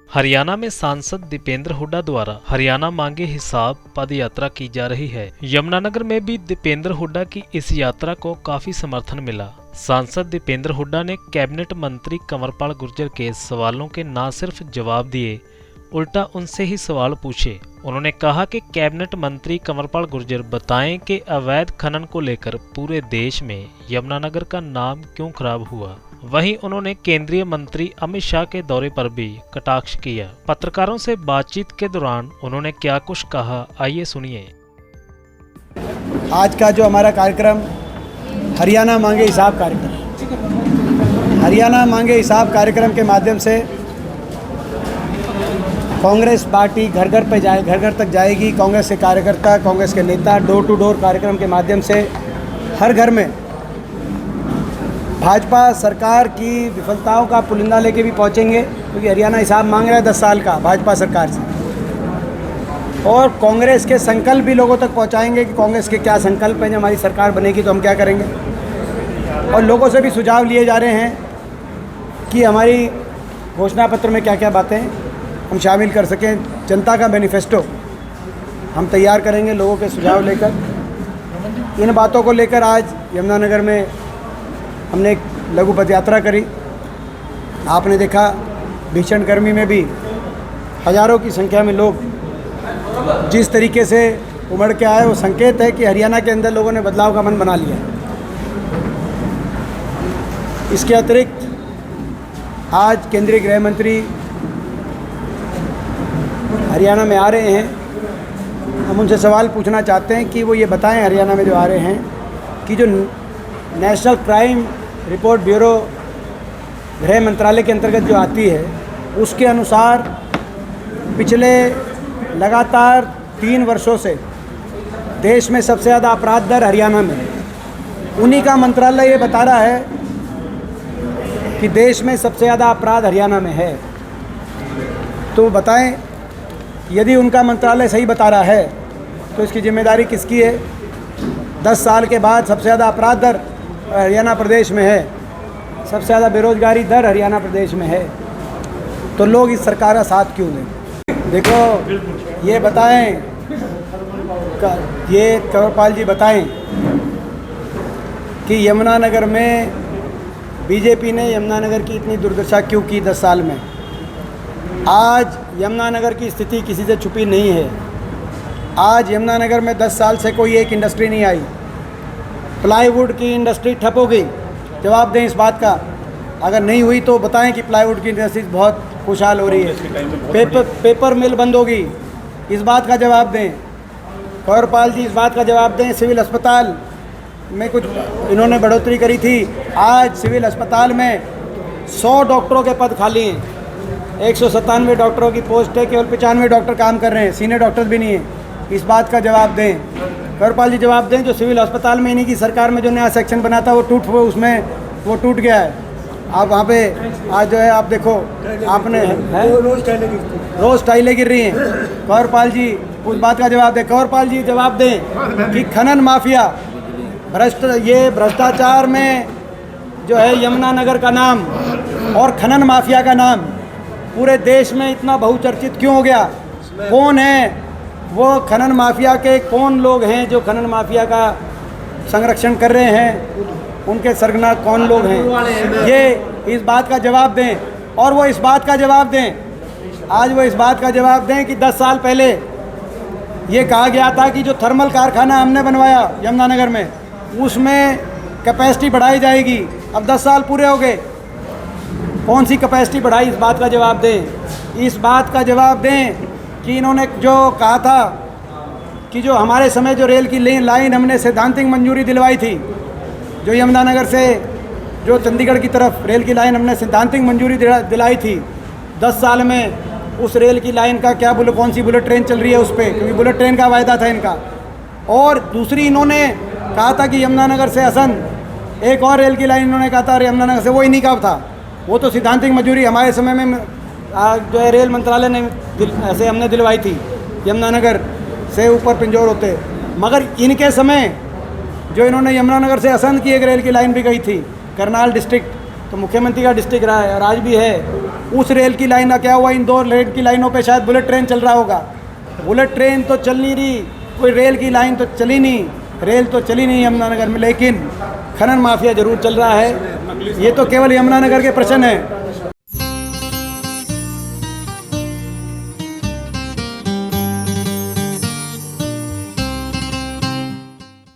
हरियाणा में सांसद दीपेंद्र हुड्डा द्वारा हरियाणा मांगे हिसाब पद यात्रा की जा रही है। यमुनानगर में भी दीपेंद्र हुड्डा की इस यात्रा को काफी समर्थन मिला। सांसद दीपेंद्र हुड्डा ने कैबिनेट मंत्री कंवरपाल गुर्जर के सवालों के न सिर्फ जवाब दिए, उल्टा उनसे ही सवाल पूछे। उन्होंने कहा कि कैबिनेट मंत्री कंवरपाल गुर्जर बताएं कि अवैध खनन को लेकर पूरे देश में यमुनानगर का नाम क्यों खराब हुआ। वहीं उन्होंने केंद्रीय मंत्री अमित शाह के दौरे पर भी कटाक्ष किया। पत्रकारों से बातचीत के दौरान उन्होंने क्या कुछ कहा, आइए सुनिए। आज का जो हमारा कार्यक्रम हरियाणा मांगे हिसाब कार्यक्रम, हरियाणा मांगे हिसाब कार्यक्रम के माध्यम से कांग्रेस पार्टी घर घर तक जाएगी। कांग्रेस के कार्यकर्ता, कांग्रेस के नेता डोर टू डोर कार्यक्रम के माध्यम से हर घर में भाजपा सरकार की विफलताओं का पुलिंदा लेके भी पहुंचेंगे, क्योंकि हरियाणा हिसाब मांग रहा है 10 साल का भाजपा सरकार से। और कांग्रेस के संकल्प भी लोगों तक पहुंचाएंगे कि कांग्रेस के क्या संकल्प हैं, जब हमारी सरकार बनेगी तो हम क्या करेंगे। और लोगों से भी सुझाव लिए जा रहे हैं कि हमारी घोषणा पत्र में क्या क्या बातें हम शामिल कर सकें। जनता का मैनिफेस्टो हम तैयार करेंगे लोगों के सुझाव लेकर। इन बातों को लेकर आज यमुनानगर में हमने एक लघु पद यात्रा करी। आपने देखा भीषण गर्मी में भी हज़ारों की संख्या में लोग जिस तरीके से उमड़ के आए, वो संकेत है कि हरियाणा के अंदर लोगों ने बदलाव का मन बना लिया। इसके अतिरिक्त आज केंद्रीय गृह मंत्री हरियाणा में आ रहे हैं। हम उनसे सवाल पूछना चाहते हैं कि वो ये बताएं, हरियाणा में जो आ रहे हैं, कि जो नेशनल क्राइम रिपोर्ट ब्यूरो गृह मंत्रालय के अंतर्गत जो आती है, उसके अनुसार पिछले लगातार 3 वर्षों से देश में सबसे ज़्यादा अपराध दर हरियाणा में है। उन्हीं का मंत्रालय ये बता रहा है कि देश में सबसे ज़्यादा अपराध हरियाणा में है। तो बताएं, यदि उनका मंत्रालय सही बता रहा है तो इसकी जिम्मेदारी किसकी है। 10 साल के बाद सबसे ज़्यादा अपराध दर हरियाणा प्रदेश में है, सबसे ज़्यादा बेरोजगारी दर हरियाणा प्रदेश में है, तो लोग इस सरकार का साथ क्यों दें। देखो, ये बताएं, ये कंवरपाल जी बताएं कि यमुनानगर में बीजेपी ने यमुनानगर की इतनी दुर्दशा क्यों की 10 साल में। आज यमुनानगर की स्थिति किसी से छुपी नहीं है। आज यमुनानगर में 10 साल से कोई एक इंडस्ट्री नहीं आई। प्लाईवुड की इंडस्ट्री ठप हो गई। जवाब दें इस बात का। अगर नहीं हुई तो बताएं कि प्लाईवुड की इंडस्ट्री बहुत खुशहाल हो रही है। पेपर मिल बंद होगी, इस बात का जवाब दें। कंवरपाल जी इस बात का जवाब दें। सिविल अस्पताल में कुछ इन्होंने बढ़ोतरी करी थी। आज सिविल अस्पताल में 100 डॉक्टरों के पद खाली हैं। 197 डॉक्टरों की पोस्ट है, केवल 95 डॉक्टर काम कर रहे हैं, सीनियर डॉक्टर भी नहीं है। इस बात का जवाब दें। कंवरपाल जी जवाब दें, जो सिविल अस्पताल में इन्हीं की सरकार में जो नया सेक्शन बना था वो टूट गया है। आप वहाँ पे आज जो है आप देखो, आपने रोज़ टाइलें गिर रही हैं। कंवरपाल जी उस बात का जवाब दें। कंवरपाल जी जवाब दें कि खनन माफिया भ्रष्टाचार में जो है यमुनानगर का नाम और खनन माफिया का नाम पूरे देश में इतना बहुचर्चित क्यों हो गया। कौन है वो खनन माफिया के, कौन लोग हैं जो खनन माफिया का संरक्षण कर रहे हैं, उनके सरगना कौन लोग हैं, ये इस बात का जवाब दें। और वो इस बात का जवाब दें, आज वो इस बात का जवाब दें कि 10 साल पहले ये कहा गया था कि जो थर्मल कारखाना हमने बनवाया यमुनानगर में, उसमें कैपेसिटी बढ़ाई जाएगी। अब 10 साल पूरे हो गए, कौन सी कैपेसिटी बढ़ाई, इस बात का जवाब दें। इस बात का जवाब दें कि इन्होंने जो कहा था कि जो हमारे समय जो रेल की लाइन हमने सैद्धांतिक मंजूरी दिलवाई थी, जो यमुनानगर से जो चंडीगढ़ की तरफ रेल की लाइन हमने सैद्धांतिक मंजूरी दिलाई थी, 10 साल में उस रेल की लाइन का क्या कौन सी बुलेट ट्रेन चल रही है उस पर, क्योंकि बुलेट ट्रेन का वायदा था इनका। और दूसरी इन्होंने कहा था कि यमुनानगर से असम एक और रेल की लाइन इन्होंने कहा था यमुनानगर से, वो ही नहीं कहा था। वो तो सैद्धांतिक मंजूरी हमारे समय में जो है रेल मंत्रालय ने ऐसे हमने दिलवाई थी, यमुनानगर से ऊपर पिंजौर होते। मगर इनके समय जो इन्होंने यमुनानगर से असंध की एक रेल की लाइन भी गई थी, करनाल डिस्ट्रिक्ट, तो मुख्यमंत्री का डिस्ट्रिक्ट रहा है और आज भी है। उस रेल की लाइन का क्या हुआ? इन 2 रेल की लाइनों पे शायद बुलेट ट्रेन चल रहा होगा। बुलेट ट्रेन तो चल नहीं रही, कोई रेल की लाइन तो चली नहीं, रेल तो चली नहीं यमुनानगर में, लेकिन खनन माफिया जरूर चल रहा है। ये तो केवल यमुनानगर के प्रश्न है।